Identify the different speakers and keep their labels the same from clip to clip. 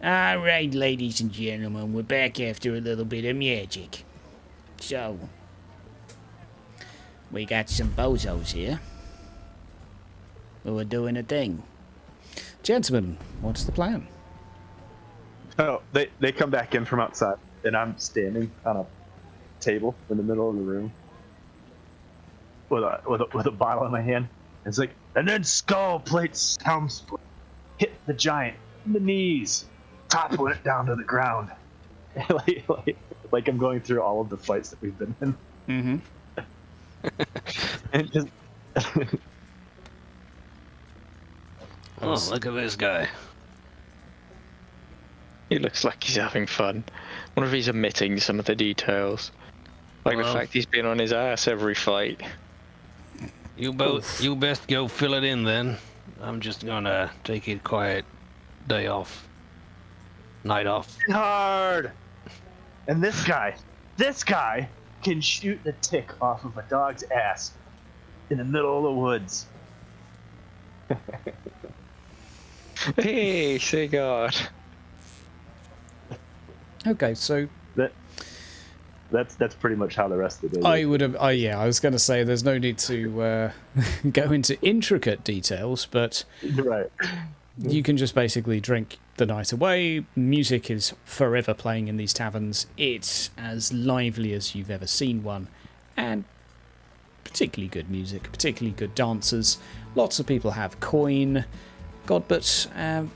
Speaker 1: All right, ladies and gentlemen, we're back after a little bit of magic. So, we got some bozos here who are doing a thing. Gentlemen, what's the plan?
Speaker 2: Oh, they come back in from outside, and I'm standing on a table in the middle of the room with a bottle in my hand. It's like, and then skull plates hit the giant in the knees, topple it down to the ground. like I'm going through all of the fights that we've been in.
Speaker 1: Mm-hmm.
Speaker 2: And just
Speaker 3: oh, look at this guy.
Speaker 4: He looks like he's having fun. I wonder if he's omitting some of the details. Like the fact he's been on his ass every fight.
Speaker 3: You best go fill it in then. I'm just gonna take a quiet day off. Night off.
Speaker 2: hard. And this guy can shoot the tick off of a dog's ass in the middle of the woods.
Speaker 4: Hey, say God.
Speaker 1: Okay, so
Speaker 2: That's pretty much how the rest of the day.
Speaker 1: I would have. I was going to say there's no need to go into intricate details, but
Speaker 2: Right.
Speaker 1: you can just basically drink the night away. Music is forever playing in these taverns. It's as lively as you've ever seen one, and particularly good music, particularly good dancers. Lots of people have coin. God, but are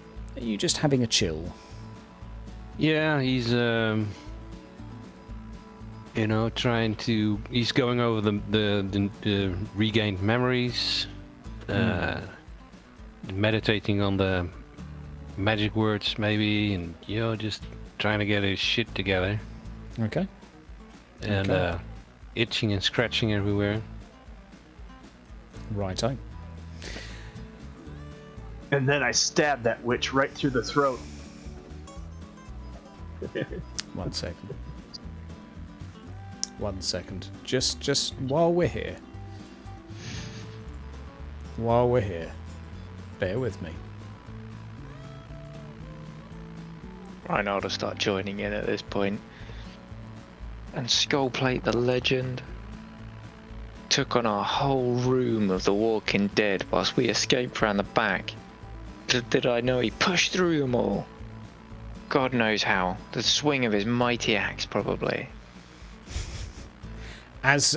Speaker 1: you just having a chill?
Speaker 3: Yeah, he's trying to. He's going over the regained memories, meditating on the magic words maybe, and just trying to get his shit together.
Speaker 1: Okay.
Speaker 3: And itching and scratching everywhere.
Speaker 1: Righto.
Speaker 2: And then I stabbed that witch right through the throat.
Speaker 1: 1 second. 1 second. Just while we're here. Bear with me.
Speaker 4: Reinhard will start joining in at this point. And Skullplate the legend took on our whole room of the Walking Dead whilst we escaped round the back. Did I know he pushed through them all? God knows how. The swing of his mighty axe, probably.
Speaker 1: As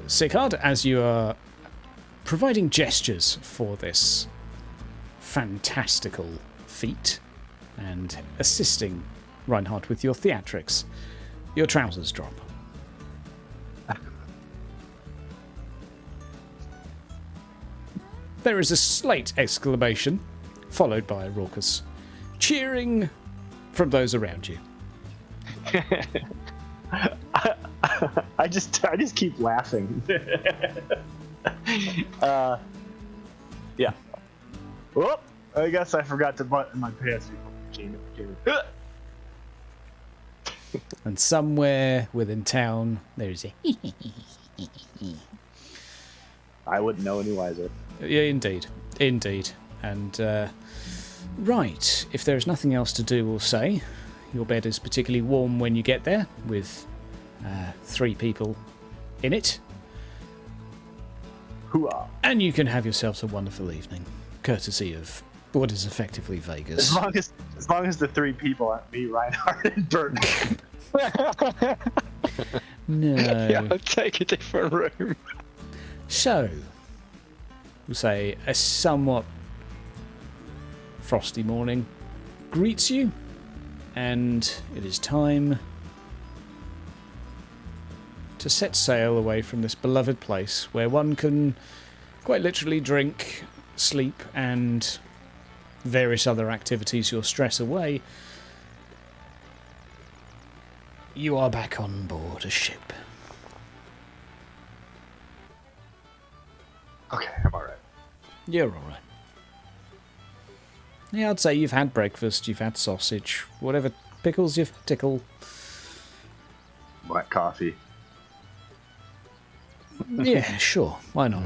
Speaker 1: Sigurd, as you are providing gestures for this fantastical feat and assisting Reinhardt with your theatrics, your trousers drop. There is a slight exclamation, followed by a raucous cheering from those around you.
Speaker 2: I just keep laughing. Yeah. Whoop! I guess I forgot to button my pants before I came.
Speaker 1: And somewhere within town, there is a
Speaker 2: I wouldn't know any wiser.
Speaker 1: Yeah, indeed. And, right, if there's nothing else to do, we'll say, your bed is particularly warm when you get there, with 3 people in it.
Speaker 2: Hoorah.
Speaker 1: And you can have yourselves a wonderful evening, courtesy of what is effectively Vegas.
Speaker 2: As long as the 3 people aren't me, Reinhardt, and Bert.
Speaker 1: No.
Speaker 4: Yeah, I'll take a different room.
Speaker 1: So, we'll say a somewhat frosty morning greets you, and it is time to set sail away from this beloved place where one can quite literally drink, sleep, and various other activities your stress away. You are back on board a ship.
Speaker 2: Okay, I'm alright.
Speaker 1: You're alright. Yeah, I'd say you've had breakfast, you've had sausage, whatever pickles you tickle.
Speaker 2: Black coffee.
Speaker 1: Yeah, sure. Why not?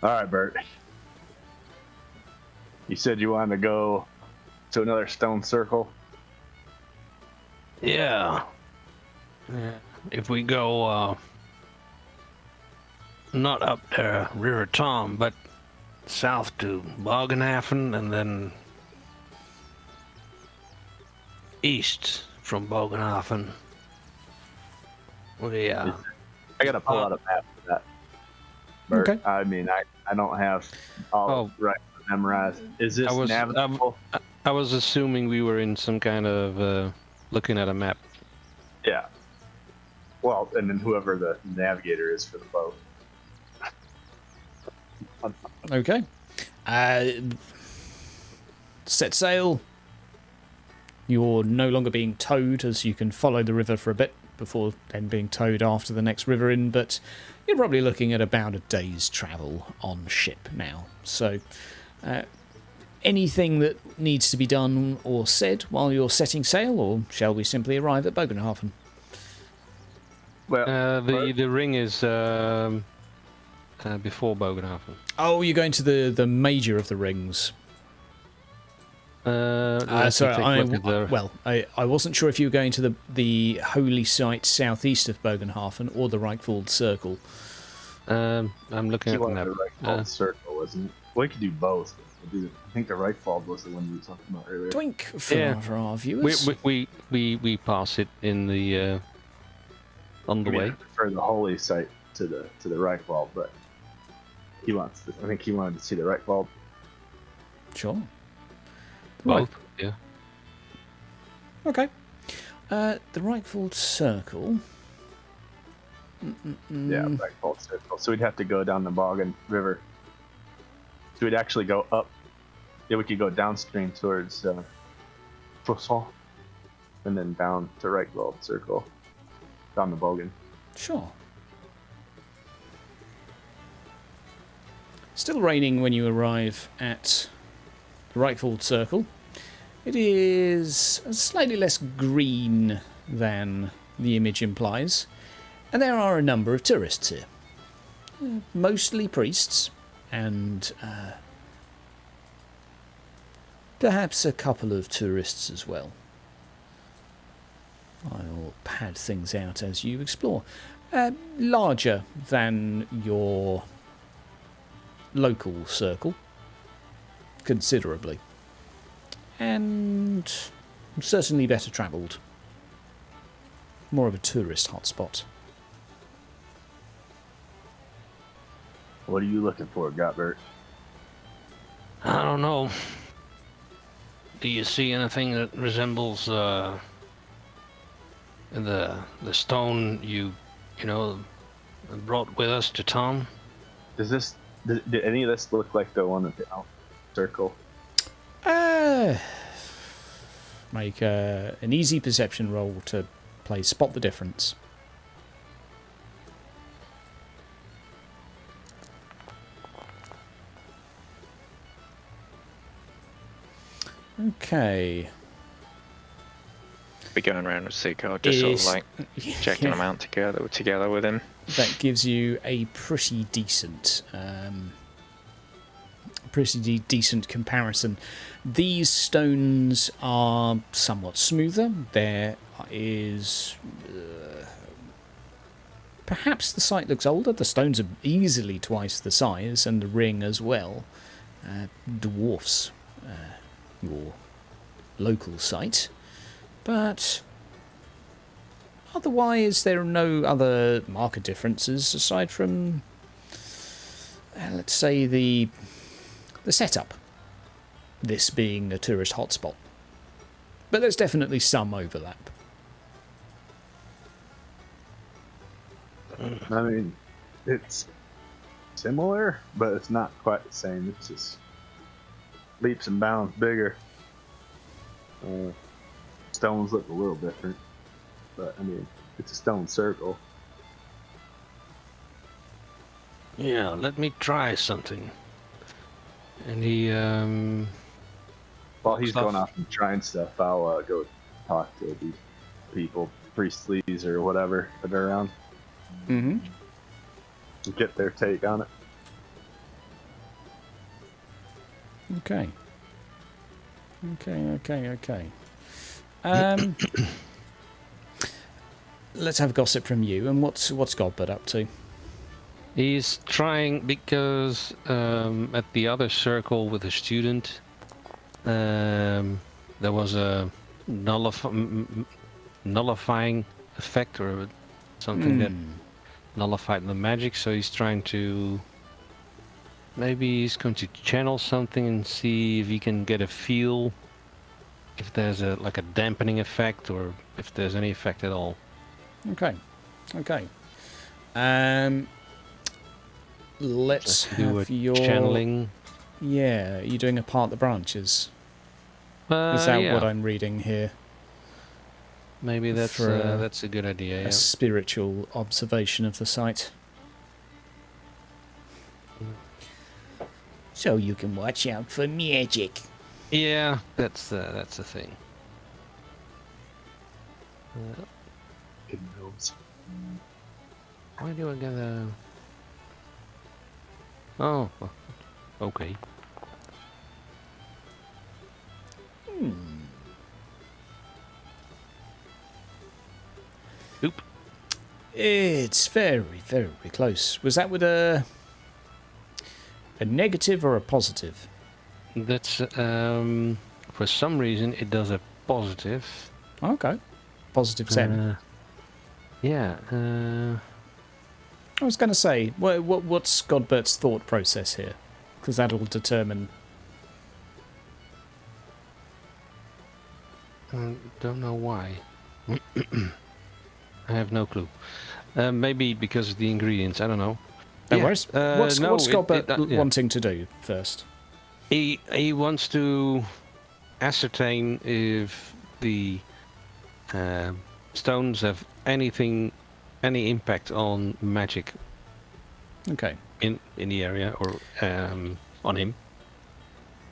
Speaker 2: Alright, Bert. You said you wanted to go to another stone circle.
Speaker 3: Yeah. If we go not up to River Tom, but south to Bogenhafen and then east from Bogenhafen.
Speaker 2: I gotta pull out a map for that. Bert.
Speaker 1: Okay.
Speaker 2: I mean, I don't have all right memorized. Is this navigable?
Speaker 3: I was assuming we were in some kind of looking at a map.
Speaker 2: Yeah. Well, and then whoever the navigator is for the boat.
Speaker 1: Okay. Set sail. You're no longer being towed, as you can follow the river for a bit before then being towed after the next river in, but you're probably looking at about a day's travel on ship now. So, anything that needs to be done or said while you're setting sail, or shall we simply arrive at Bogenhafen?
Speaker 2: Well,
Speaker 3: the ring is before Bogenhafen.
Speaker 1: Oh, you're going to the major of the rings. Sorry, I wasn't sure if you were going to the holy site southeast of Bogenhafen or the Reichwald Circle.
Speaker 3: I'm looking at the map.
Speaker 2: The Reichwald Circle, wasn't it? We could do both. I think the Reichwald was the one you were talking about earlier.
Speaker 1: Twink for our viewers.
Speaker 3: We pass it in the on the way.
Speaker 2: I prefer the holy site to the Reichwald, but I think he wanted to see the Reichwald.
Speaker 1: Sure.
Speaker 3: Both, yeah.
Speaker 1: Okay. The Reichwald Circle.
Speaker 2: Yeah, Reichwald Circle. So we'd have to go down the Bogen River. So we'd actually go up. Yeah, we could go downstream towards Fosson, and then down to Reichwald Circle, down the Bogen.
Speaker 1: Sure. Still raining when you arrive at the Reichwald Circle. It is slightly less green than the image implies, and there are a number of tourists here. Mostly priests, and perhaps a couple of tourists as well. I'll pad things out as you explore. Larger than your local circle, considerably, and certainly better travelled. More of a tourist hotspot.
Speaker 2: What are you looking for, Gottbert?
Speaker 3: I don't know. Do you see anything that resembles the stone you brought with us to Tom?
Speaker 2: Did any of this look like the one at the Alpha Circle?
Speaker 1: Make an easy perception roll to play Spot the Difference. Okay.
Speaker 4: Be going around with Seagull, just sort of like checking them out together with him.
Speaker 1: That gives you a pretty decent comparison. These stones are somewhat smoother. There is perhaps the site looks older. The stones are easily twice the size, and the ring as well dwarfs your local site. But otherwise, there are no other marked differences aside from, let's say, the setup. This being a tourist hotspot. But there's definitely some overlap.
Speaker 2: I mean, it's similar, but it's not quite the same. It's just leaps and bounds bigger. Stones look a little different, but I mean, it's a stone circle.
Speaker 3: Yeah, let me try something. And he
Speaker 2: while he's going off and trying stuff, I'll go talk to these people, priestlies or whatever that are around.
Speaker 1: Mm-hmm.
Speaker 2: Get their take on it.
Speaker 1: Okay. Okay. Let's have gossip from you. And what's Godbert up to?
Speaker 3: He's trying because at the other circle with a student, there was a nullifying effect or something that nullified the magic. So he's trying to. Maybe he's going to channel something and see if he can get a feel if there's a dampening effect or if there's any effect at all.
Speaker 1: Okay. Let's have your
Speaker 3: channeling.
Speaker 1: Yeah, you're doing apart the branches. Is that what I'm reading here?
Speaker 3: Maybe that's a good idea.
Speaker 1: A spiritual observation of the site. So you can watch out for magic.
Speaker 3: Yeah, that's the thing.
Speaker 2: Good knows.
Speaker 3: Why do I get a? Oh, okay. Oop.
Speaker 1: It's very, very close. Was that with a negative or a positive?
Speaker 3: That's for some reason it does a positive.
Speaker 1: Okay. Positive 10.
Speaker 3: Yeah.
Speaker 1: I was going to say, what's Godbert's thought process here? Because that'll determine.
Speaker 3: Don't know why. I have no clue. Maybe because of the ingredients. I don't know.
Speaker 1: No worries. What's Godbert wanting to do first?
Speaker 3: He wants to ascertain if the stones have any impact on magic.
Speaker 1: Okay.
Speaker 3: In the area or on him.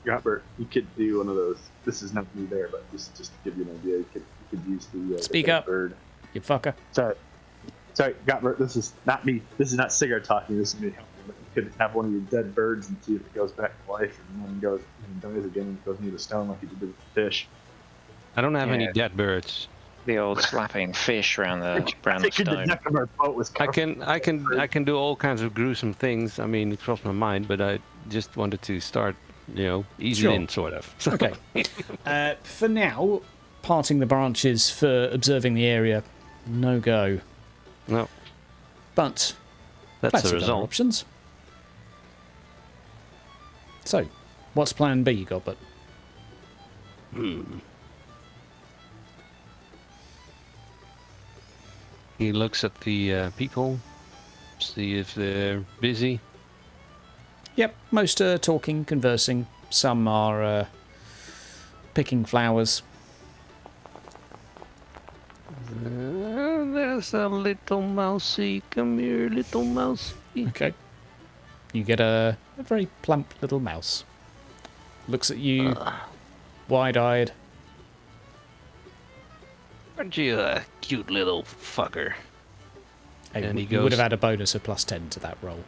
Speaker 2: Robert, you could do one of those. This is not me there, but just to give you an idea, you could use the
Speaker 1: Speak
Speaker 2: the
Speaker 1: up,
Speaker 2: bird.
Speaker 1: you fucker.
Speaker 2: Sorry, Gottbert, this is not me. This is not Cigar talking. This is me helping. But you could have one of your dead birds and see if it goes back to life, and then goes and dies again and goes near the stone like you did with the fish.
Speaker 3: I don't have any dead birds.
Speaker 4: The old slapping fish around the
Speaker 2: The deck of our boat was
Speaker 3: I can do all kinds of gruesome things. I mean, it crossed my mind, but I just wanted to start, easing in, sort of.
Speaker 1: Okay. For now, parting the branches for observing the area, no go.
Speaker 3: No.
Speaker 1: But
Speaker 3: that's the
Speaker 1: other
Speaker 3: result.
Speaker 1: Options. So, what's plan B, Godbert?
Speaker 3: He looks at the people, see if they're busy.
Speaker 1: Yep, most are talking, conversing. Some are picking flowers.
Speaker 3: There's a little mousey. Come here, little mousey.
Speaker 1: Okay. You get a very plump little mouse. Looks at you, wide-eyed.
Speaker 3: Aren't you a cute little fucker?
Speaker 1: Hey,
Speaker 3: and he
Speaker 1: you would
Speaker 3: goes,
Speaker 1: have had a bonus of +10 to that roll.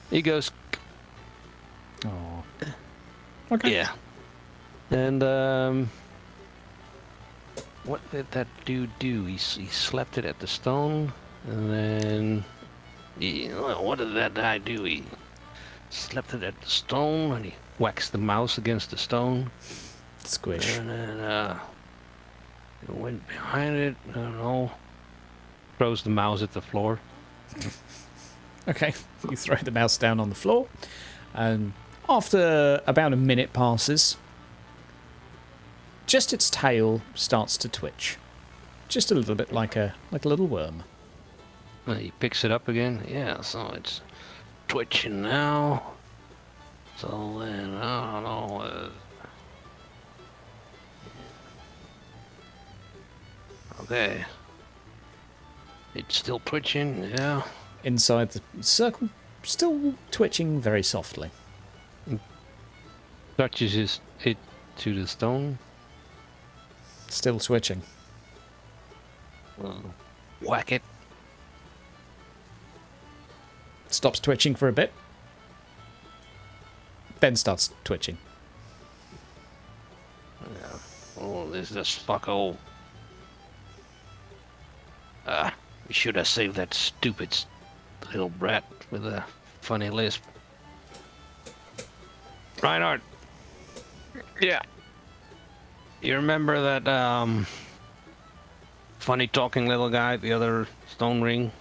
Speaker 3: He goes,
Speaker 1: Oh. Okay.
Speaker 3: yeah. And what did that dude do? He slapped it at the stone, and then what did that guy do? He slapped it at the stone, and he waxed the mouse against the stone.
Speaker 1: Squish.
Speaker 3: And then it went behind it. I don't know. Throws the mouse at the floor.
Speaker 1: Okay, you throw the mouse down on the floor, and after about a minute passes, just its tail starts to twitch, just a little bit like a little worm.
Speaker 3: He picks it up again. Yeah, so it's twitching now. So then I don't know. Okay. It's still twitching. Yeah.
Speaker 1: Inside the circle, still twitching very softly.
Speaker 3: Touches it to the stone.
Speaker 1: Still twitching.
Speaker 3: Whack it.
Speaker 1: Stops twitching for a bit. then starts twitching.
Speaker 3: Yeah. Oh, this fuckhole. We should have saved that stupid little brat with a funny lisp. Reinhardt,
Speaker 4: Yeah.
Speaker 3: you remember that funny talking little guy at the other stone ring?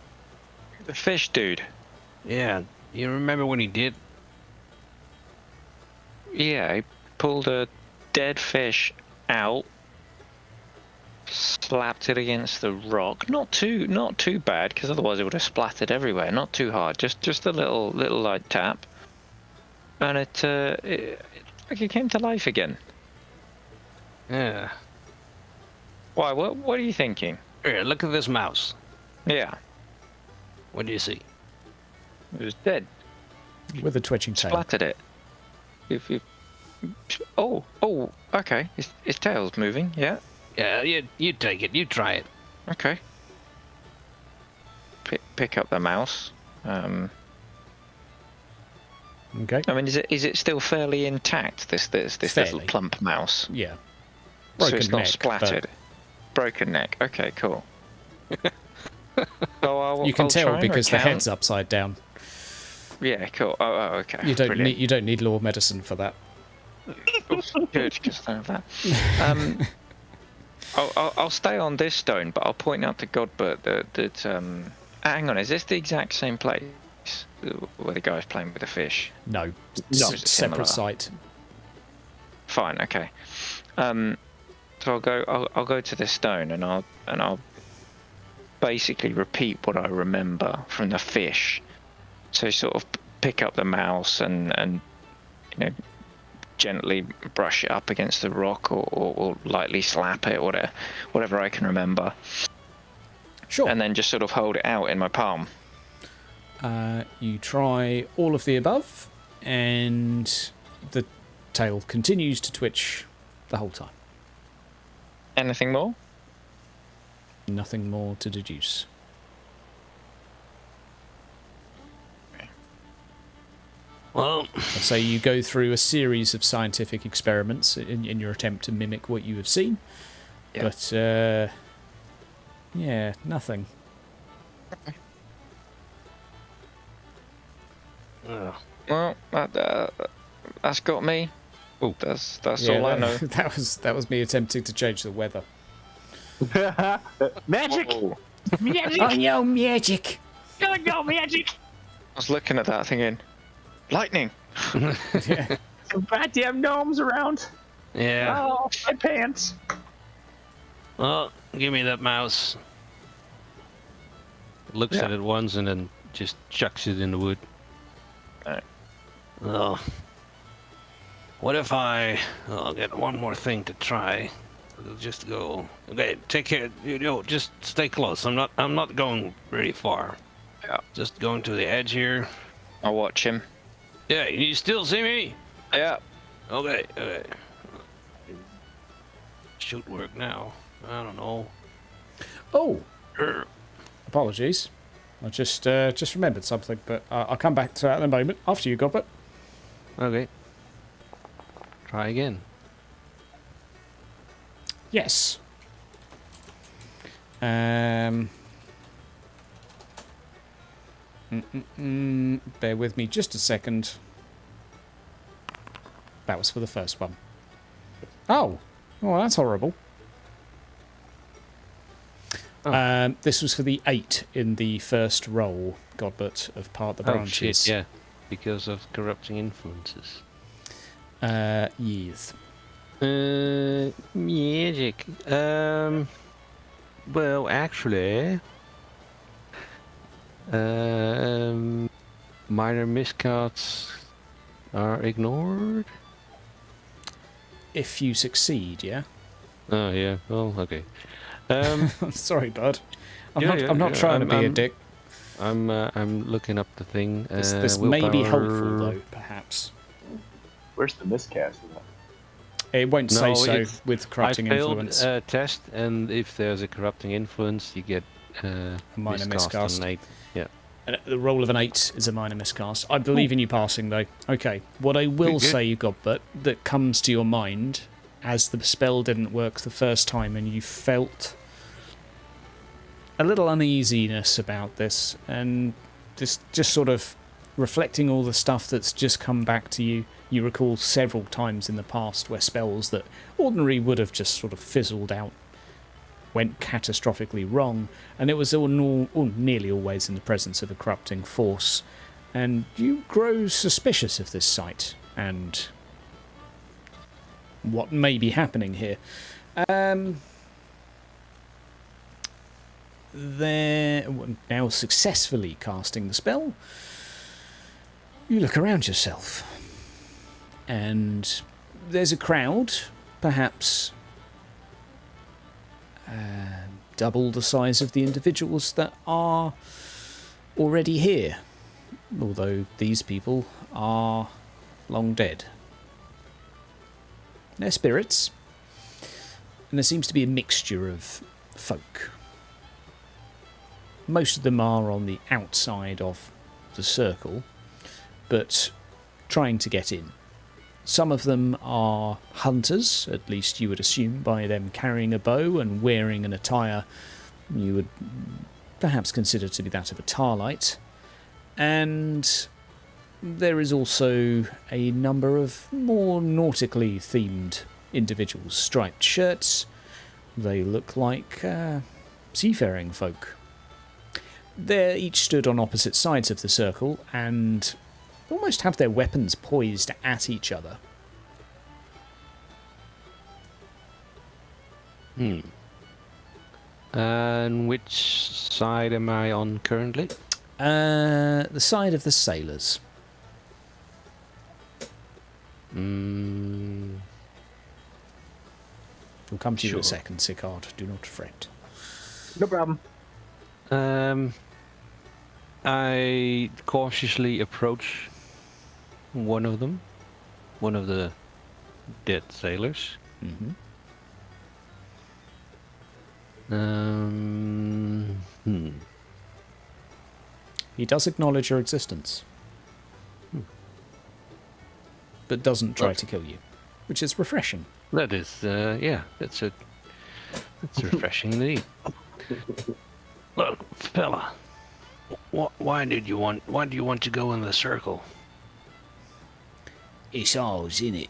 Speaker 4: The fish dude.
Speaker 3: Yeah. You remember what he did?
Speaker 4: Yeah, he pulled a dead fish out, slapped it against the rock. Not too bad, because otherwise it would have splattered everywhere. Not too hard, just a little light tap, and it came to life again.
Speaker 3: Yeah.
Speaker 4: Why? What are you thinking?
Speaker 3: Here, look at this mouse.
Speaker 4: Yeah,
Speaker 3: What do you see?
Speaker 4: it was dead.
Speaker 1: With a twitching tail.
Speaker 4: Splattered it. Oh, okay. His tail's moving. Yeah.
Speaker 3: Yeah, you take it. You try it.
Speaker 4: Okay. Pick up the mouse.
Speaker 1: Okay.
Speaker 4: I mean, is it still fairly intact? This little
Speaker 1: Fairly.
Speaker 4: plump mouse.
Speaker 1: Yeah.
Speaker 4: So
Speaker 1: Broken
Speaker 4: it's not
Speaker 1: neck,
Speaker 4: splattered. Broken neck. Okay, cool. So
Speaker 1: You can
Speaker 4: I'll
Speaker 1: tell
Speaker 4: try and
Speaker 1: because the
Speaker 4: recount-
Speaker 1: head's upside down.
Speaker 4: Yeah, cool. Oh, okay.
Speaker 1: You don't
Speaker 4: Brilliant.
Speaker 1: need law medicine for that.
Speaker 4: Good, because I don't have that. I'll stay on this stone, but I'll point out to Godbert that hang on, is this the exact same place where the guy's playing with the fish?
Speaker 1: No.
Speaker 2: No.
Speaker 4: Is it similar?
Speaker 1: Separate site.
Speaker 4: Fine, okay. So I'll go to this stone and I'll basically repeat what I remember from the fish. So sort of pick up the mouse and gently brush it up against the rock or lightly slap it, whatever I can remember.
Speaker 1: Sure.
Speaker 4: And then just sort of hold it out in my palm.
Speaker 1: You try all of the above, and the tail continues to twitch the whole time.
Speaker 4: Anything more?
Speaker 1: Nothing more to deduce.
Speaker 3: Well,
Speaker 1: I'd say you go through a series of scientific experiments in your attempt to mimic what you have seen.
Speaker 4: Yeah.
Speaker 1: But, yeah, nothing.
Speaker 4: Well, that's got me.
Speaker 3: Oh,
Speaker 4: that's
Speaker 1: Yeah,
Speaker 4: all I know.
Speaker 1: that was me attempting to change the weather.
Speaker 2: Magic!
Speaker 4: Oh.
Speaker 2: Magic!
Speaker 1: Oh, no, magic!
Speaker 2: Oh, no, magic!
Speaker 4: I was looking at that thinking, lightning.
Speaker 1: Yeah.
Speaker 2: Some goddamn gnomes around.
Speaker 3: yeah.
Speaker 2: Oh, my pants.
Speaker 3: Well, give me that mouse. Looks
Speaker 4: Yeah.
Speaker 3: at it once and then just chucks it in the wood.
Speaker 4: Alright.
Speaker 3: Oh. What if I'll get one more thing to try. It'll just go. Okay, take care. Just stay close. I'm not going very far.
Speaker 4: Yeah.
Speaker 3: Just going to the edge here.
Speaker 4: I'll watch him.
Speaker 3: Yeah, you still see me?
Speaker 4: Yeah.
Speaker 3: Okay. Should work now. I don't know.
Speaker 1: Oh,
Speaker 3: Err.
Speaker 1: apologies. I just remembered something, but I'll come back to that in a moment. After you, Goblet.
Speaker 3: Okay. Try again.
Speaker 1: Yes. Bear with me just a second. That was for the first one. Oh, that's horrible.
Speaker 3: Oh.
Speaker 1: This was for the 8 in the first roll, Godbert, of Part the Branches.
Speaker 3: Oh shit, yeah. Because of corrupting influences.
Speaker 1: Yes.
Speaker 3: Magic. Well, actually, minor miscasts are ignored.
Speaker 1: If you succeed, yeah.
Speaker 3: Oh yeah. Well, okay.
Speaker 1: Sorry, bud.
Speaker 3: Yeah,
Speaker 1: I'm not trying to be a
Speaker 3: I'm-
Speaker 1: dick.
Speaker 3: I'm looking up the thing.
Speaker 1: This may be helpful,
Speaker 3: willpower-
Speaker 1: though, perhaps.
Speaker 2: Where's the miscast of that?
Speaker 1: It won't say
Speaker 3: No,
Speaker 1: so
Speaker 3: it's-
Speaker 1: with corrupting
Speaker 3: I failed
Speaker 1: influence.
Speaker 3: a test, and if there's a corrupting influence, you get
Speaker 1: minor
Speaker 3: miscast
Speaker 1: miscast.
Speaker 3: on 8. Yeah.
Speaker 1: The roll of an 8 is a minor miscast. I believe in you passing, though. Okay. What I will say, Godbert, that comes to your mind as the spell didn't work the first time and you felt a little uneasiness about this, and just sort of reflecting all the stuff that's just come back to you. You recall several times in the past where spells that ordinarily would have just sort of fizzled out went catastrophically wrong, and it was all nearly always in the presence of a corrupting force. And you grow suspicious of this site and what may be happening here. They're now successfully casting the spell. You look around yourself, and there's a crowd, perhaps double the size of the individuals that are already here, although these people are long dead. They're spirits, and there seems to be a mixture of folk. Most of them are on the outside of the circle, but trying to get in. Some of them are hunters, at least you would assume by them carrying a bow and wearing an attire you would perhaps consider to be that of a Tarlite. And there is also a number of more nautically themed individuals. Striped shirts. They look like seafaring folk. They're each stood on opposite sides of the circle and almost have their weapons poised at each other.
Speaker 3: And which side am I on currently?
Speaker 1: The side of the sailors.
Speaker 3: Mm,
Speaker 1: We'll come to you in a
Speaker 3: Sure.
Speaker 1: second, Sicard. Do not fret.
Speaker 2: No problem.
Speaker 3: I cautiously approach one of them, one of the dead sailors.
Speaker 1: Mm-hmm. He does acknowledge your existence, but doesn't try to kill you, which is refreshing.
Speaker 3: That is, yeah, that's refreshing indeed. Look, fella, why do you want to go in the circle?
Speaker 5: It's ours, innit?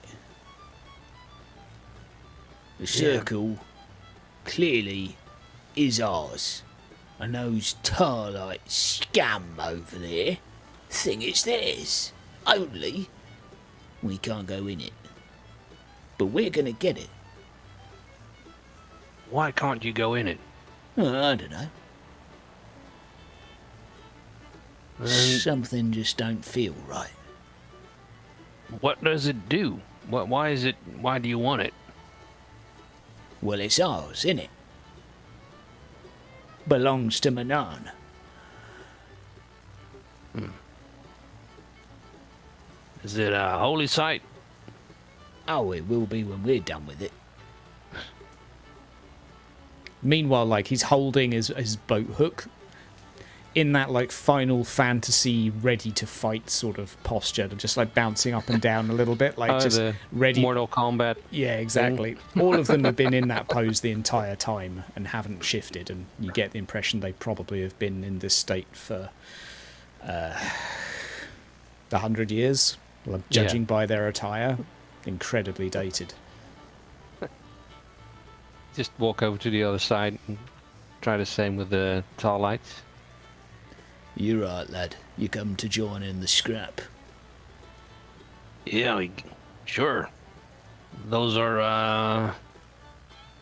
Speaker 5: The
Speaker 3: Yeah.
Speaker 5: circle clearly is ours. And those Tarlite scum over there think it's theirs. Only we can't go in it. But we're gonna get it.
Speaker 3: Why can't you go in it?
Speaker 5: I don't know.
Speaker 3: And
Speaker 5: Something just don't feel right.
Speaker 3: what does it do? Why do you want it?
Speaker 5: Well, it's ours, innit? Belongs to Manan.
Speaker 3: Is it a holy site?
Speaker 5: Oh, it will be when we're done with it.
Speaker 1: Meanwhile, like, he's holding his boat hook in that, like, Final Fantasy ready to fight sort of posture, just like bouncing up and down a little bit, like just
Speaker 3: The
Speaker 1: ready.
Speaker 3: Mortal Kombat.
Speaker 1: Yeah, exactly. All of them have been in that pose the entire time and haven't shifted, and you get the impression they probably have been in this state for 100 years, well, judging by their attire. Incredibly dated.
Speaker 3: Just walk over to the other side and try the same with the Tarlites.
Speaker 5: You're right, lad. You come to join in the scrap.
Speaker 3: Yeah, sure. Those are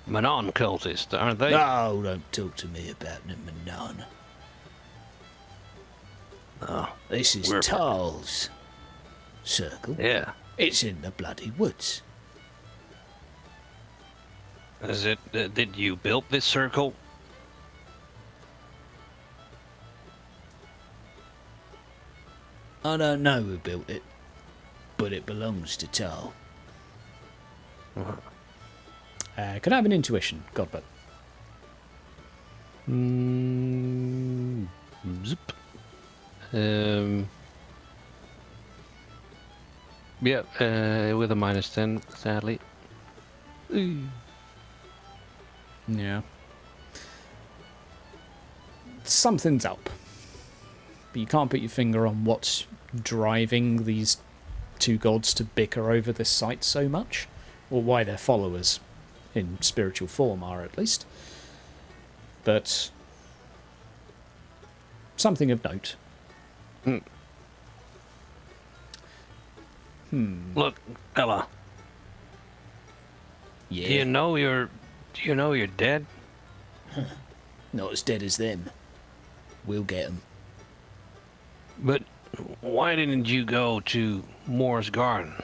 Speaker 3: Manon cultists, aren't they?
Speaker 5: Oh, don't talk to me about Manon.
Speaker 3: Oh,
Speaker 5: This is
Speaker 3: We're-
Speaker 5: Tal's circle.
Speaker 3: yeah.
Speaker 5: It's in the bloody woods.
Speaker 3: Is it? Did you build this circle?
Speaker 5: I don't know who built it, but it belongs to Tal.
Speaker 1: Can I have an intuition, Godbert?
Speaker 3: Zip. Yeah, with a -10, sadly.
Speaker 1: Yeah. Something's up. But you can't put your finger on what's driving these two gods to bicker over this site so much, or why their followers, in spiritual form, are at least. But something of note.
Speaker 3: Look, Ella,
Speaker 5: Yeah,
Speaker 3: do you know you're dead?
Speaker 5: not as dead as them. We'll get 'em.
Speaker 3: But why didn't you go to Moore's Garden?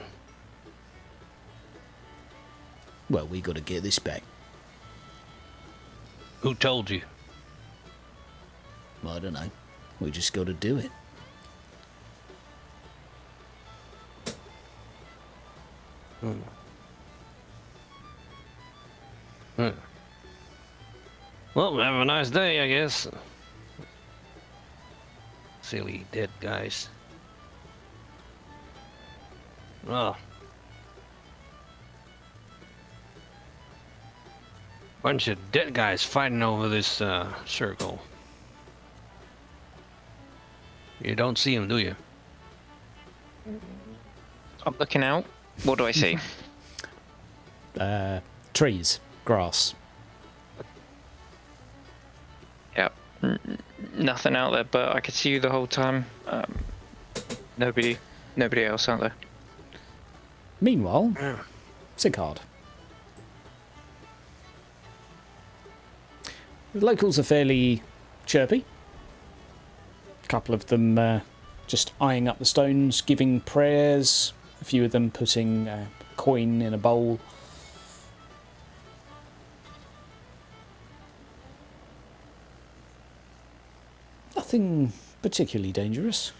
Speaker 5: Well, we gotta get this back.
Speaker 3: Who told you?
Speaker 5: I don't know. We just gotta do it.
Speaker 3: Well, have a nice day, I guess. Silly dead guys. Oh. Bunch of dead guys fighting over this circle. You don't see them, do you?
Speaker 4: I'm looking out. What do I see?
Speaker 1: Trees, grass.
Speaker 4: Yeah. Nothing out there, but I could see you the whole time. Nobody else out there.
Speaker 1: Meanwhile, Sigurd. The locals are fairly chirpy. A couple of them just eyeing up the stones, giving prayers. A few of them putting a coin in a bowl. Nothing particularly dangerous.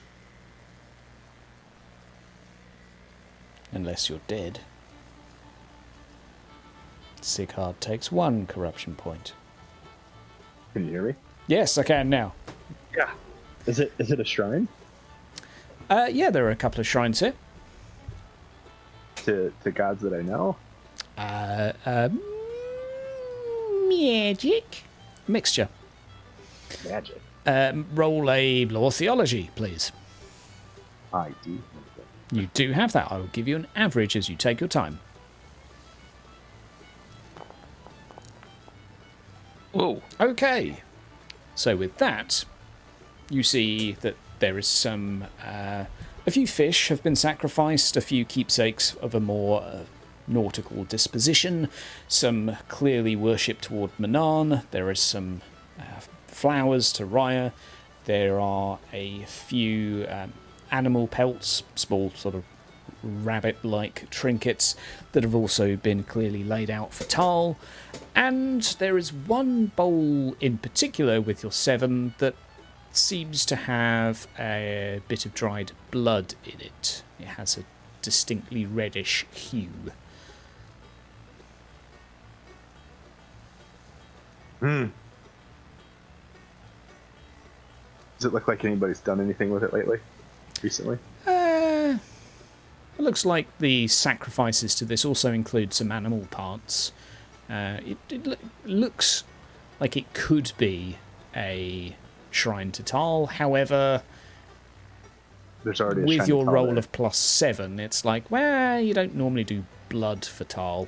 Speaker 1: Unless you're dead. Sigurd takes 1 corruption point.
Speaker 2: Can you hear me?
Speaker 1: Yes, I can now.
Speaker 2: Yeah. Is it a shrine?
Speaker 1: Yeah, there are a couple of shrines here.
Speaker 2: To gods that I know?
Speaker 1: Magic? Mixture.
Speaker 2: Magic.
Speaker 1: Roll a law theology, please.
Speaker 2: I do.
Speaker 1: You do have that. I will give you an average as you take your time.
Speaker 4: Whoa.
Speaker 1: Okay. So with that, you see that there is some... a few fish have been sacrificed, a few keepsakes of a more nautical disposition, some clearly worship toward Manan, there is some flowers to Raya, there are a few animal pelts, small sort of rabbit-like trinkets that have also been clearly laid out for Tal, and there is one bowl in particular with your 7 that seems to have a bit of dried blood in it. It has a distinctly reddish hue.
Speaker 2: Does it look like anybody's done anything with it lately? Recently?
Speaker 1: It looks like the sacrifices to this also include some animal parts. It looks like it could be a shrine to Tal. However,
Speaker 2: There's already a
Speaker 1: with
Speaker 2: shrine
Speaker 1: your
Speaker 2: to Tal
Speaker 1: roll
Speaker 2: there.
Speaker 1: of +7, it's like, well, you don't normally do blood for Tal.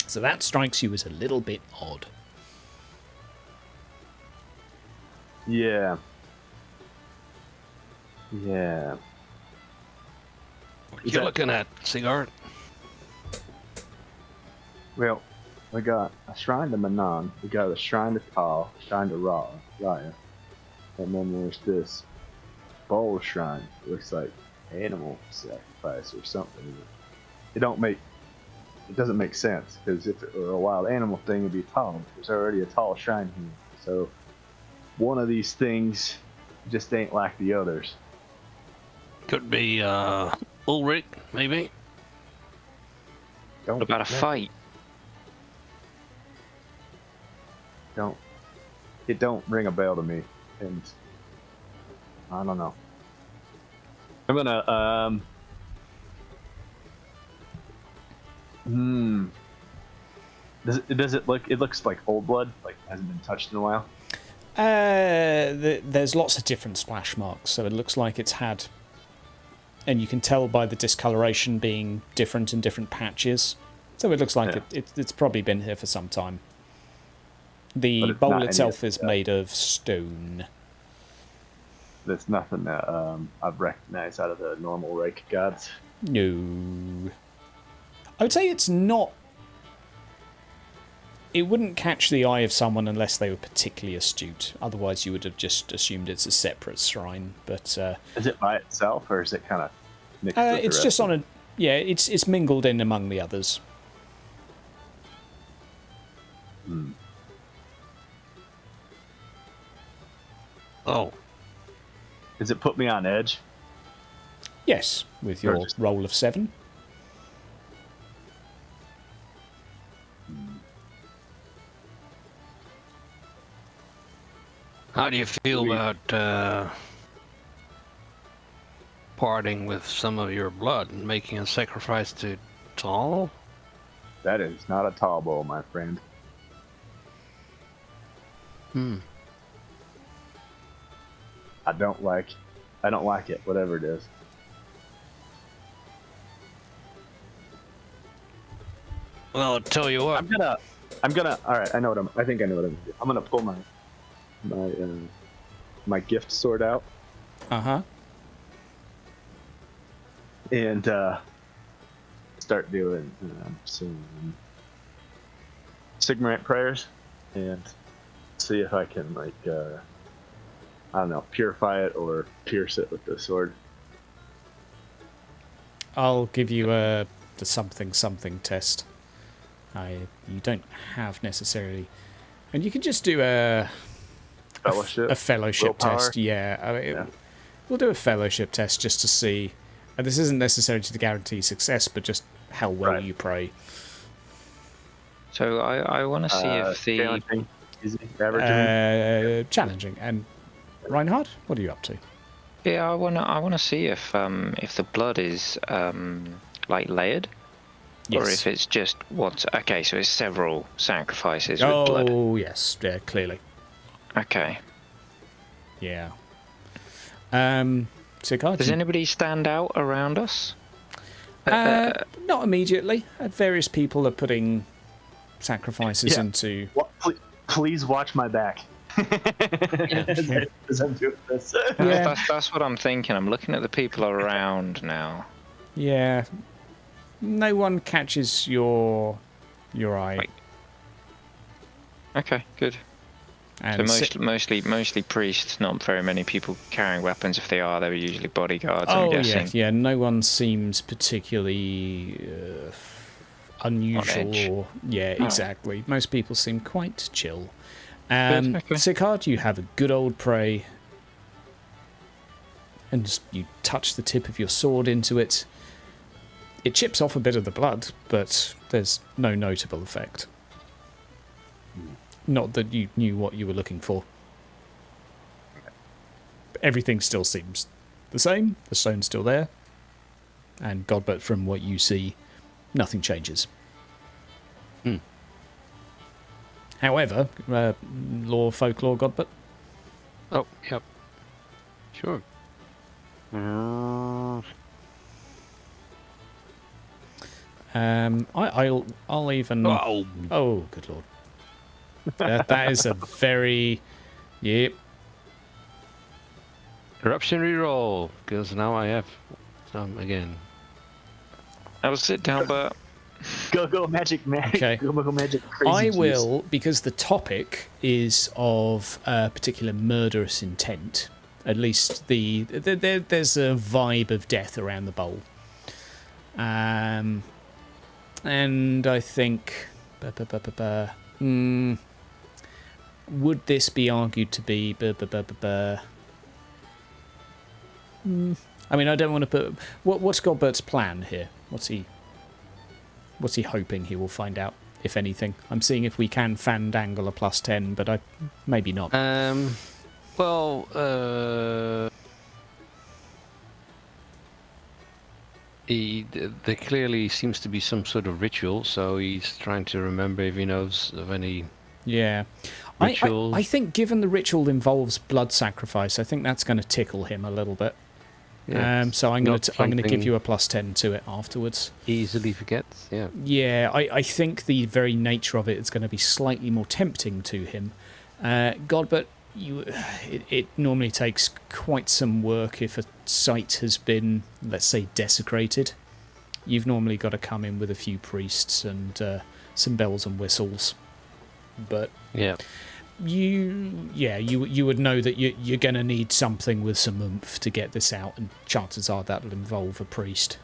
Speaker 1: So that strikes you as a little bit odd.
Speaker 2: Yeah. Yeah.
Speaker 3: What
Speaker 2: Is
Speaker 3: you
Speaker 2: that-
Speaker 3: looking at, Sigurd?
Speaker 2: Well, we got a shrine to Manan, we got a shrine to Tal, shrine to Raya, and then there's this bowl shrine. It looks like animal sacrifice or something. It doesn't make sense, because if it were a wild animal thing, it'd be Tal. There's already a Tal shrine here, so one of these things just ain't like the others.
Speaker 3: Could be Ulrich, maybe.
Speaker 2: Don't
Speaker 4: What about a fight?
Speaker 2: Don't it don't ring a bell to me, and I don't know. I'm gonna Does it look? It looks like old blood, like hasn't been touched in a while.
Speaker 1: There's lots of different splash marks, so it looks like it's had, and you can tell by the discoloration being different in different patches. So it looks like it's probably been here for some time. The bowl itself is made of stone.
Speaker 2: There's nothing that I've recognized out of the normal rake gods.
Speaker 1: No. I would say it's not... It wouldn't catch the eye of someone unless they were particularly astute. Otherwise, you would have just assumed it's a separate shrine. But
Speaker 2: is it by itself, or is it kind of mixed with
Speaker 1: it's just on a... Yeah, it's mingled in among the others.
Speaker 2: Hmm.
Speaker 3: Oh.
Speaker 2: Does it put me on edge?
Speaker 1: Yes, with your roll of 7.
Speaker 3: How do you feel about parting with some of your blood and making a sacrifice to Tal?
Speaker 2: That is not a tall bowl, my friend. I don't like it, whatever it is.
Speaker 3: Well, I'll tell you what.
Speaker 2: I'm gonna. All right, I think I know what I'm gonna do. I'm gonna pull my gift sword out. And start doing some Sigmarant prayers and see if I can I don't know, purify it or pierce it with the sword.
Speaker 1: I'll give you the something test. You don't have necessarily, and you can just do a fellowship test. Yeah, we'll do a fellowship test just to see. And this isn't necessarily to guarantee success, but just how well you pray.
Speaker 4: So I want to see if the
Speaker 2: challenging, easy, average,
Speaker 1: challenging. And Reinhard, what are you up to?
Speaker 4: I wanna see if the blood is like layered,
Speaker 1: yes.
Speaker 4: Or if it's just what's okay. So it's several sacrifices with blood.
Speaker 1: Oh yes, yeah, clearly.
Speaker 4: Okay.
Speaker 1: Yeah.
Speaker 4: Does anybody stand out around us?
Speaker 1: Not immediately. Various people are putting sacrifices into.
Speaker 2: Please watch my back. As I'm doing this.
Speaker 4: That's what I'm thinking. I'm looking at the people around now.
Speaker 1: Yeah. No one catches your eye.
Speaker 4: Right. Okay, good.
Speaker 1: And
Speaker 4: so mostly priests, not very many people carrying weapons. If they are, they were usually bodyguards, I'm guessing.
Speaker 1: Yeah, no one seems particularly unusual. Exactly. Most people seem quite chill. Sicard, you have a good old pray. And just, you touch the tip of your sword into it. It chips off a bit of the blood, but there's no notable effect. Not that you knew what you were looking for. Everything still seems the same. The stone's still there. And Godbert, from what you see, nothing changes. However, folklore, Godbert?
Speaker 3: Oh, yep. Sure.
Speaker 1: I'll even... Oh, good lord. That is a very... Yep.
Speaker 3: Corruption reroll, because now I have some again.
Speaker 4: I will sit down, but...
Speaker 2: Go magic.
Speaker 1: Okay.
Speaker 2: Go magic.
Speaker 1: I will, because the topic is of particular murderous intent. At least there's a vibe of death around the bowl. And I think... would this be argued to be... I mean, I don't want to put... What's Godbert's plan here? What's he hoping he will find out if anything. I'm seeing if we can fandangle a +10, but maybe not.
Speaker 3: Well, there clearly seems to be some sort of ritual, so he's trying to remember if he knows of any
Speaker 1: Yeah.
Speaker 3: rituals.
Speaker 1: I think given the ritual involves blood sacrifice, I think that's going to tickle him a little bit.
Speaker 3: Yeah,
Speaker 1: So I'm going to give
Speaker 3: something
Speaker 1: you a +10 to it afterwards.
Speaker 3: easily forgets. Yeah.
Speaker 1: Yeah, I think the very nature of it is going to be slightly more tempting to him. God, but it normally takes quite some work if a site has been, let's say, desecrated. You've normally got to come in with a few priests and some bells and whistles. But
Speaker 3: Yeah.
Speaker 1: you would know that you're going to need something with some oomph to get this out, and chances are that'll involve a priest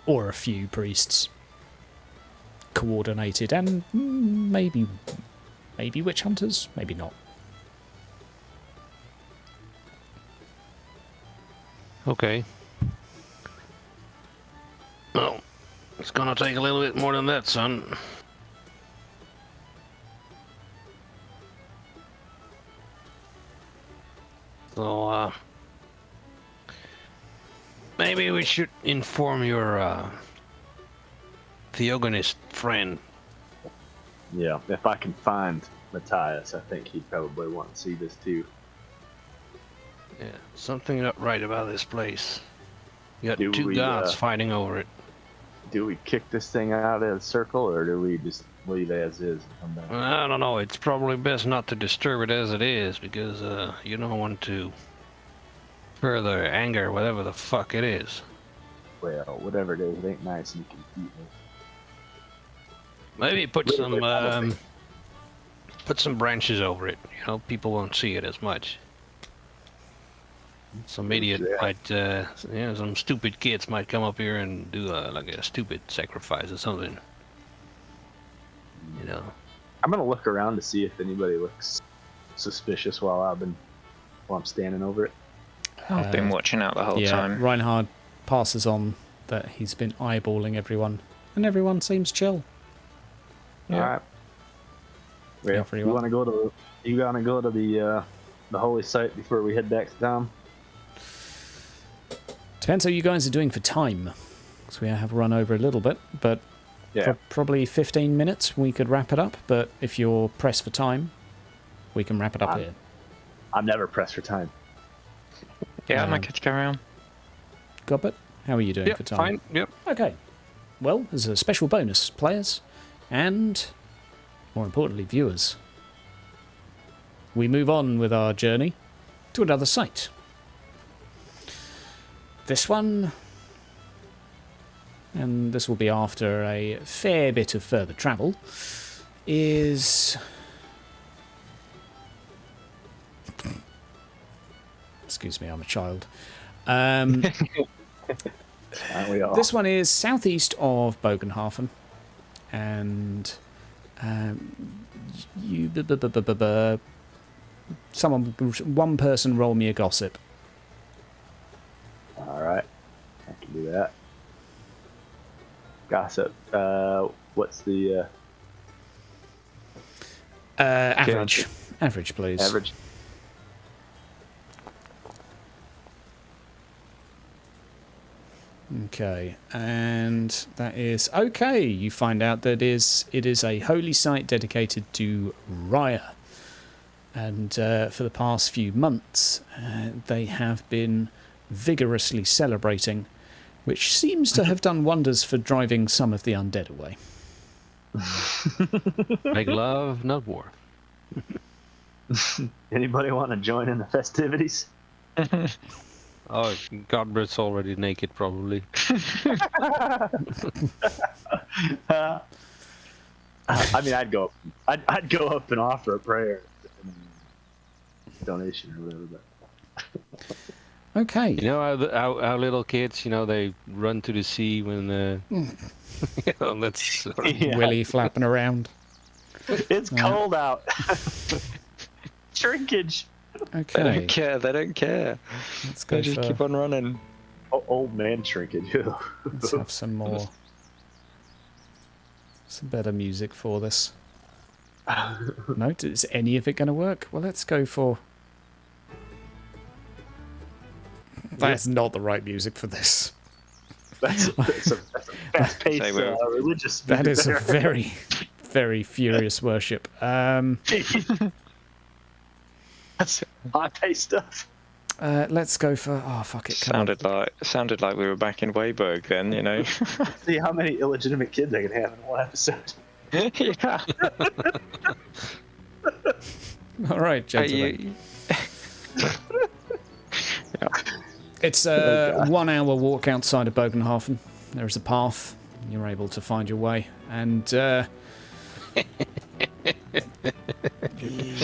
Speaker 1: or a few priests coordinated, and maybe witch hunters, maybe not.
Speaker 3: Okay. Well, it's gonna take a little bit more than that, son. So, maybe we should inform your theogonist friend.
Speaker 2: Yeah, if I can find Matthias, I think he'd probably want to see this too.
Speaker 3: Yeah, something not right about this place. You got
Speaker 2: Do
Speaker 3: two
Speaker 2: we,
Speaker 3: gods fighting over it.
Speaker 2: Do we kick this thing out of the circle, or do we just leave it as is and come back?
Speaker 3: I don't know. It's probably best not to disturb it as it is, because you don't want to further anger whatever the fuck it is.
Speaker 2: Well, whatever it is, it ain't nice and you can eat it.
Speaker 3: Maybe put
Speaker 2: Wait,
Speaker 3: some
Speaker 2: wait,
Speaker 3: put some branches over it. You know, people won't see it as much. Some idiot might, some stupid kids might come up here and do like a stupid sacrifice or something. You know.
Speaker 2: I'm gonna look around to see if anybody looks suspicious while I'm standing over it.
Speaker 4: I've been watching out the whole time.
Speaker 1: Reinhard passes on that he's been eyeballing everyone, and everyone seems chill.
Speaker 4: Yeah.
Speaker 2: All right. Well,
Speaker 1: Everyone.
Speaker 2: you wanna go to the holy site before we head back to town?
Speaker 1: Depends how you guys are doing for time, because we have run over a little bit, but
Speaker 2: Yeah.
Speaker 1: probably 15 minutes we could wrap it up. But if you're pressed for time, we can wrap it up here.
Speaker 2: I'm never pressed for time.
Speaker 4: Yeah, I'm okay to carry on.
Speaker 1: Gobbet, how are you doing for time?
Speaker 3: Fine. Yep.
Speaker 1: Okay. Well, there's a special bonus, players, and more importantly, viewers. We move on with our journey to another site. This one, and this will be after a fair bit of further travel, is... Excuse me, I'm a child.
Speaker 2: Aren't we all?
Speaker 1: This one is southeast of Bogenhafen, and one person roll me a gossip.
Speaker 2: All right, I can do that. Gossip. What's the
Speaker 1: Average. Average, please.
Speaker 2: average?
Speaker 1: Okay, and that is okay. You find out that it is a holy site dedicated to Raya, and for the past few months, they have been vigorously celebrating, which seems to have done wonders for driving some of the undead away.
Speaker 3: Make love, not war.
Speaker 2: Anybody want to join in the festivities?
Speaker 3: Oh, Godbert's already naked, probably.
Speaker 2: I mean, I'd go up and offer a prayer, donation or whatever. But
Speaker 1: Okay.
Speaker 3: You know how our little kids, you know, they run to the sea when you know, that's
Speaker 2: yeah.
Speaker 1: Willy flapping around.
Speaker 2: It's cold out. Shrinkage.
Speaker 4: They
Speaker 1: Okay.
Speaker 4: don't care. They don't care.
Speaker 1: Let's go
Speaker 4: They just
Speaker 1: for,
Speaker 4: keep on running.
Speaker 2: Old man shrinkage.
Speaker 1: let's have some more. some better music for this. No, is any of it going to work? Well, let's go for... That's not the right music for this.
Speaker 2: That's a fast-paced,
Speaker 4: Say we're-
Speaker 2: religious.
Speaker 1: That
Speaker 2: music
Speaker 1: is a
Speaker 2: there.
Speaker 1: very, very furious worship.
Speaker 2: That's high-paced stuff.
Speaker 1: Let's go for... Oh, fuck it. Come on.
Speaker 4: Sounded like we were back in Weiberg then, you know.
Speaker 2: See how many illegitimate kids I can have in one episode.
Speaker 4: Yeah.
Speaker 1: All right, gentlemen. It's a 1 hour walk outside of Bogenhafen. There is a path. You're able to find your way. And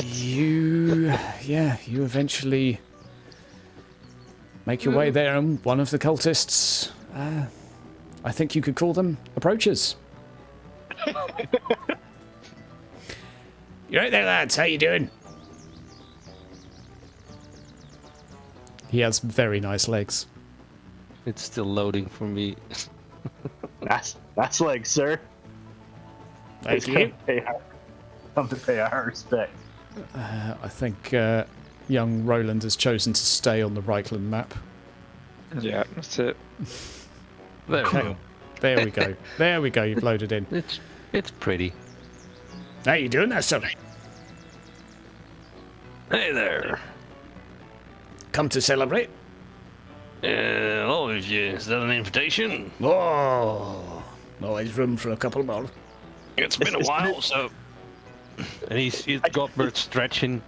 Speaker 1: you eventually make your way there, and one of the cultists, I think you could call them approaches. You right there, lads? How you doing? He has very nice legs.
Speaker 3: It's still loading for me.
Speaker 2: That's like, sir.
Speaker 1: Thank you.
Speaker 2: Come to pay our respect.
Speaker 1: I think young Roland has chosen to stay on the Reichland map.
Speaker 4: Yeah, that's it.
Speaker 3: There we
Speaker 1: Okay.
Speaker 3: go.
Speaker 1: There we go. There we go. You've loaded in.
Speaker 3: It's pretty.
Speaker 1: How you doing there, son?
Speaker 3: Hey there.
Speaker 1: Come to celebrate?
Speaker 3: Is that an invitation?
Speaker 1: Oh, always room for a couple more.
Speaker 3: It's been a while, so. And he's got Bert stretching.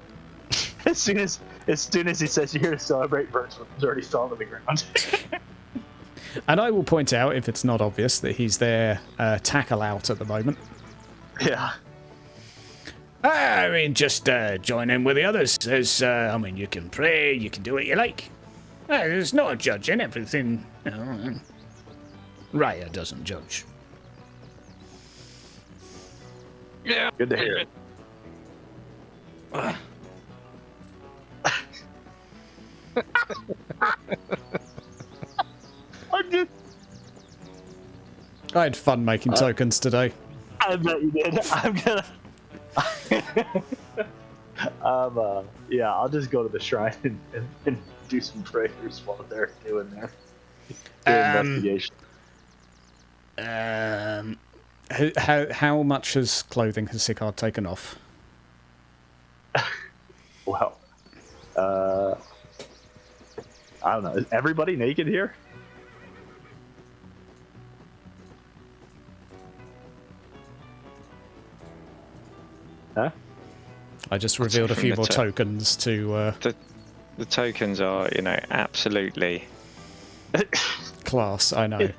Speaker 2: As soon as he says you're here to celebrate, Bert's already fallen to the ground.
Speaker 1: And I will point out, if it's not obvious, that he's there tackle out at the moment.
Speaker 2: Yeah.
Speaker 5: I mean, just join in with the others. There's, you can pray, you can do what you like. There's not a judge in everything. You know. Raya doesn't judge.
Speaker 3: Yeah.
Speaker 2: Good to hear.
Speaker 1: I had fun making tokens today.
Speaker 2: I bet you did. I'm gonna. I'll just go to the shrine and do some prayers while they're doing their investigation.
Speaker 1: How much has clothing has Sigurd taken off?
Speaker 2: Well, I don't know. Is everybody naked here? Huh?
Speaker 1: I just revealed a
Speaker 4: from
Speaker 1: few
Speaker 4: the
Speaker 1: more
Speaker 4: top.
Speaker 1: tokens to
Speaker 4: The tokens are, absolutely.
Speaker 1: class. I know.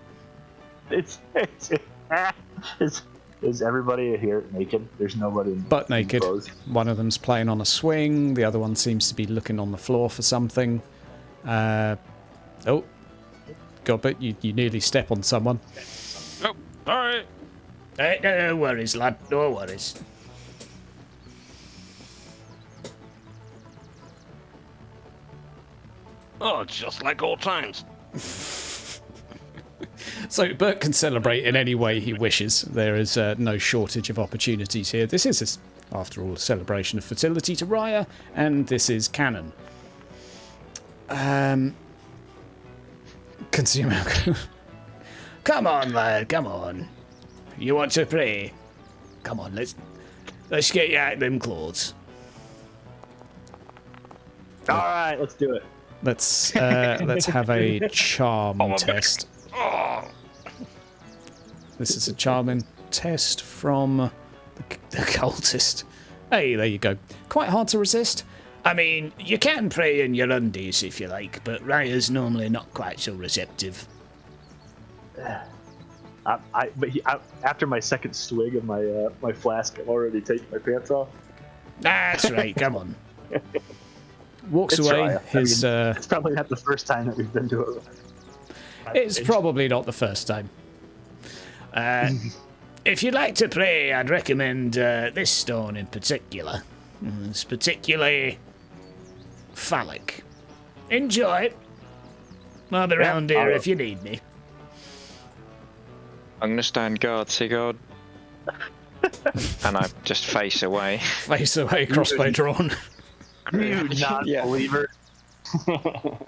Speaker 2: Is everybody here naked? There's nobody in
Speaker 1: Butt naked.
Speaker 2: clothes?
Speaker 1: One of them's playing on a swing. The other one seems to be looking on the floor for something. Oh, God, you nearly step on someone.
Speaker 3: Oh, all right.
Speaker 5: Hey, no worries, lad. No worries.
Speaker 3: Oh, it's just like old times.
Speaker 1: So Bert can celebrate in any way he wishes. There is no shortage of opportunities here. This is, after all, a celebration of fertility to Raya, and this is canon. Consume alcohol.
Speaker 5: Come on, lad. Come on. You want to pray? Come on, let's get you out of them clothes.
Speaker 2: All right, let's do it.
Speaker 1: Let's have a charm test. This is a charming test from the cultist. Hey, there you go. Quite hard to resist.
Speaker 5: I mean, you can pray in your undies if you like, but Raya's normally not quite so receptive.
Speaker 2: After my second swig of my flask, I'm already taking my pants off.
Speaker 5: That's right. Come on.
Speaker 1: Walks
Speaker 2: It's
Speaker 1: away.
Speaker 2: Raya.
Speaker 1: His
Speaker 2: It's probably not the first time that we've been to it.
Speaker 1: it's probably not the first time.
Speaker 5: If you'd like to pray, I'd recommend this stone in particular. It's particularly phallic. Enjoy it. I'll be around here if you need me.
Speaker 4: I'm gonna stand guard, Sigurd. And I just face away.
Speaker 1: Face away, crossbow drawn.
Speaker 2: You non-believer.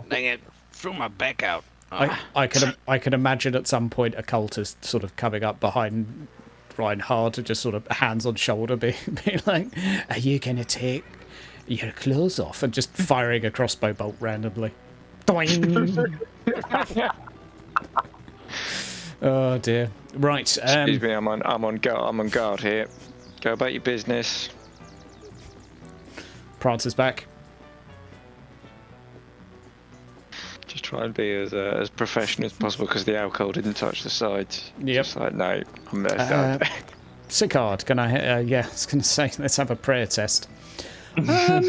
Speaker 3: Dang it! Threw my back out.
Speaker 1: I can imagine at some point a cultist sort of coming up behind Reinhard, just sort of hands on shoulder, being like, "Are you gonna take your clothes off?" and just firing a crossbow bolt randomly. Doing. Oh dear. Right.
Speaker 4: Excuse me, I'm on guard here. Go about your business.
Speaker 1: Prancer's back.
Speaker 4: Just try and be as professional as possible because the alcohol didn't touch the sides.
Speaker 1: Yep.
Speaker 4: Just like, no, I'm there.
Speaker 1: Sicard, can I? Yeah, I was going to say, let's have a prayer test.
Speaker 2: I'm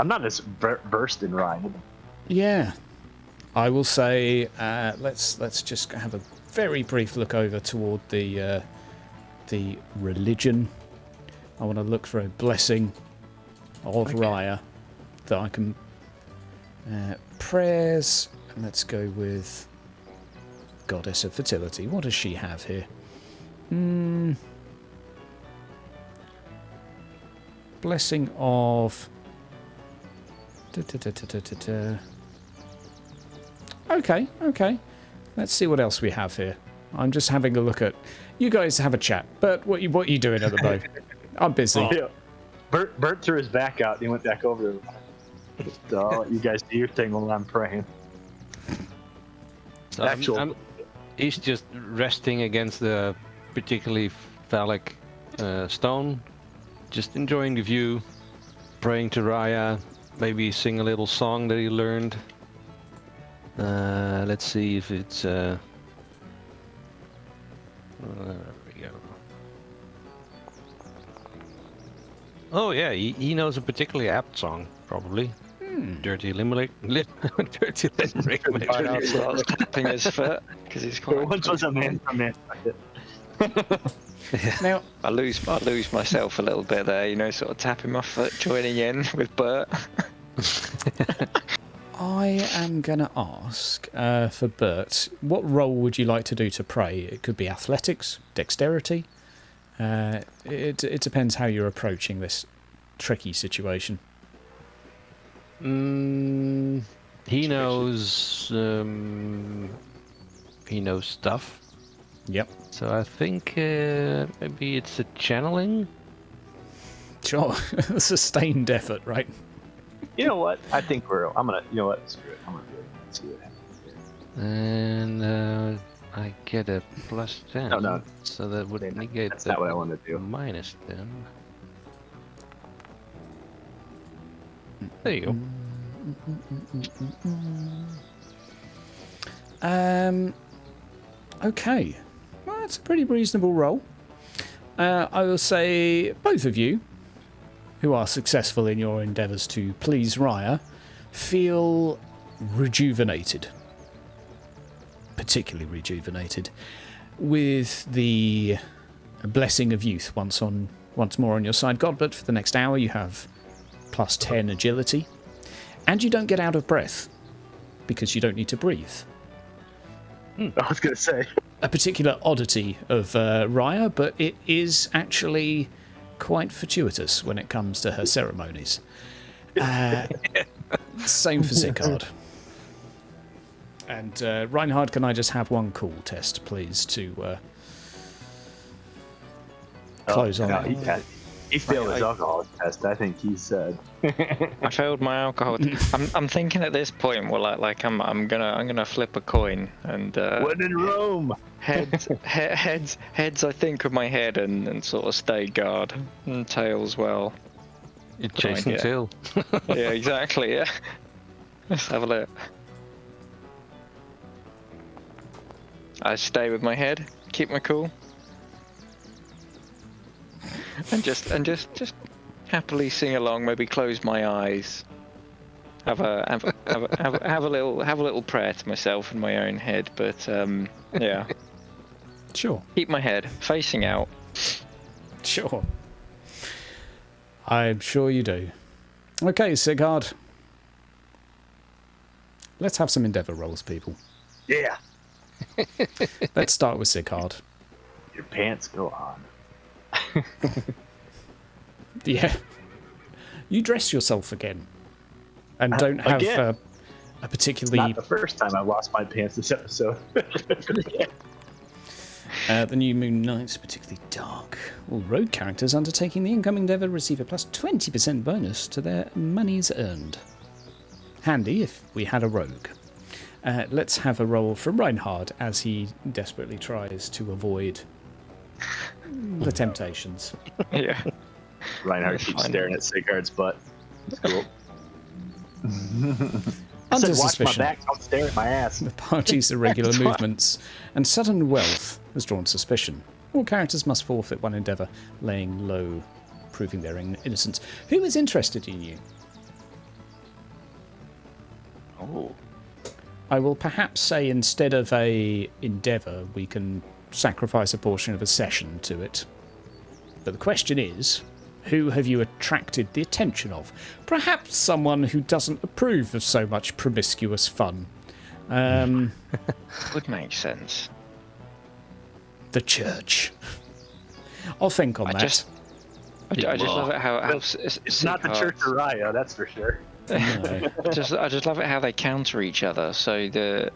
Speaker 2: not as versed in Ryan.
Speaker 1: Yeah, I will say. Let's just have a very brief look over toward the religion. I want to look for a blessing of Raya that I can prayers. And let's go with Goddess of Fertility. What does she have here? Blessing of. Okay. Let's see what else we have here. I'm just having a look at. You guys have a chat, but what are you doing at the moment? I'm busy.
Speaker 2: Yeah. Bert threw his back out and he went back over. So you guys do your thing while I'm praying.
Speaker 3: So he's just resting against the particularly phallic stone, just enjoying the view, praying to Raya, maybe sing a little song that he learned. Let's see if it's... there we go. Oh yeah, he knows a particularly apt song, probably. Dirty Limerick. Dirty Limerick.
Speaker 4: Right now starts tapping his foot because he's quite.
Speaker 2: Once was a man.
Speaker 1: Now
Speaker 4: I lose myself a little bit there, you know, sort of tapping my foot, joining in with Bert.
Speaker 1: I am going to ask for Bert, what role would you like to do to pray? It could be athletics, dexterity. It depends how you're approaching this tricky situation.
Speaker 3: He knows stuff.
Speaker 1: Yep.
Speaker 3: So I think maybe it's a channeling.
Speaker 1: Sure. Sustained effort, right?
Speaker 2: You know what? I think I'm gonna. You know what? Screw it. I'm gonna do it. Let's see what happens.
Speaker 3: And I get a +10.
Speaker 2: No.
Speaker 3: So that would negate
Speaker 2: That's
Speaker 3: the
Speaker 2: not what I want to do.
Speaker 3: -10. There you go.
Speaker 1: Okay. Well, that's a pretty reasonable roll. I will say both of you, who are successful in your endeavours to please Raya, feel rejuvenated. Particularly rejuvenated. With the blessing of youth once more on your side. God, but for the next hour you have +10 agility. And you don't get out of breath, because you don't need to breathe.
Speaker 2: I was gonna say.
Speaker 1: A particular oddity of Raya, but it is actually quite fortuitous when it comes to her ceremonies. Same for Sicard. And Reinhard, can I just have one cool test, please, to close on that?
Speaker 2: He failed his alcohol test. I think he said.
Speaker 4: I failed my alcohol. I'm thinking at this point, well, I'm gonna flip a coin and.
Speaker 2: When in Rome.
Speaker 4: Heads. I think of my head and sort of stay guard, and tails, well.
Speaker 3: You're chasing tail.
Speaker 4: Yeah, exactly. Yeah. Let's have a look. I stay with my head, keep my cool, and just happily sing along. Maybe close my eyes. Have a little prayer to myself in my own head. But yeah.
Speaker 1: Sure.
Speaker 4: Keep my head facing out.
Speaker 1: Sure. I'm sure you do. Okay, Sigurd. Let's have some endeavour rolls, people.
Speaker 2: Yeah.
Speaker 1: Let's start with Sigurd.
Speaker 2: Your pants go on.
Speaker 1: Yeah. You dress yourself again. And don't have
Speaker 2: Again?
Speaker 1: a particularly...
Speaker 2: Not the first time I've lost my pants this episode.
Speaker 1: The new moon night's particularly dark. All rogue characters undertaking the incoming endeavour receive a plus 20% bonus to their monies earned. Handy if we had a rogue. Let's have a roll from Reinhard as he desperately tries to avoid the temptations.
Speaker 4: Yeah.
Speaker 2: Reinhardt keeps
Speaker 4: Fine.
Speaker 2: staring at Sigurd's butt. It's cool. I
Speaker 1: Under
Speaker 2: said, watch
Speaker 1: suspicion,
Speaker 2: my back, don't stare at my ass.
Speaker 1: the party's irregular movements and sudden wealth has drawn suspicion. All characters must forfeit one endeavour, laying low, proving their innocence. Who is interested in you?
Speaker 2: Oh.
Speaker 1: I will perhaps say instead of a endeavour, we can sacrifice a portion of a session to it. But the question is, who have you attracted the attention of? Perhaps someone who doesn't approve of so much promiscuous fun.
Speaker 4: Would make sense.
Speaker 1: The church. I'll think on
Speaker 4: I
Speaker 1: that.
Speaker 4: just love it how
Speaker 2: It's not the Church of Raya, that's for sure.
Speaker 1: No.
Speaker 4: I just love it how they counter each other. So the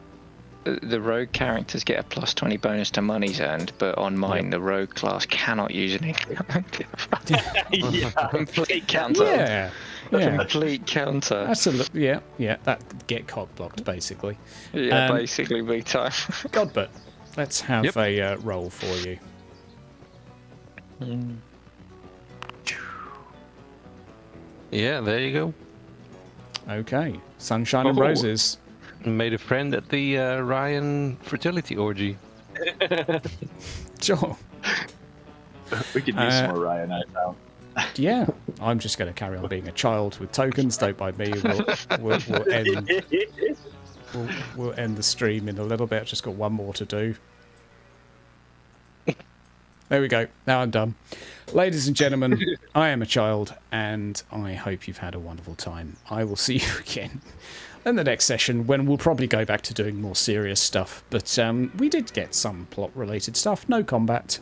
Speaker 4: rogue characters get a plus 20 bonus to monies earned, but on mine the rogue class cannot use an
Speaker 2: Yeah.
Speaker 4: complete counter.
Speaker 1: Yeah. Yeah.
Speaker 4: Complete counter.
Speaker 1: That's a that get cock blocked basically.
Speaker 4: Yeah, basically big time.
Speaker 1: Godbert, let's have a roll for you.
Speaker 3: Yeah, there you go.
Speaker 1: Okay, sunshine and
Speaker 3: Oh.
Speaker 1: roses.
Speaker 3: Made a friend at the Ryan fertility orgy.
Speaker 1: Sure.
Speaker 2: We could use some more Raya nights out.
Speaker 1: Yeah, I'm just going to carry on being a child with tokens. Don't mind me. We'll end the stream in a little bit. I've just got one more to do. There we go. Now I'm done. Ladies and gentlemen, I am a child, and I hope you've had a wonderful time. I will see you again in the next session, when we'll probably go back to doing more serious stuff. But we did get some plot-related stuff. No combat,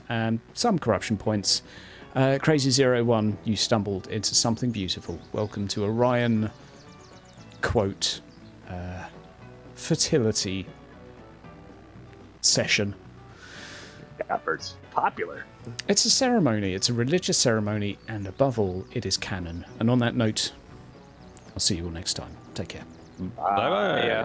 Speaker 1: some corruption points. Crazy01, you stumbled into something beautiful. Welcome to Orion, quote, fertility session.
Speaker 2: Efforts. Popular.
Speaker 1: It's a ceremony, it's a religious ceremony, and above all, it is canon. And on that note, I'll see you all next time. Take care.
Speaker 3: Bye bye.
Speaker 4: Yeah.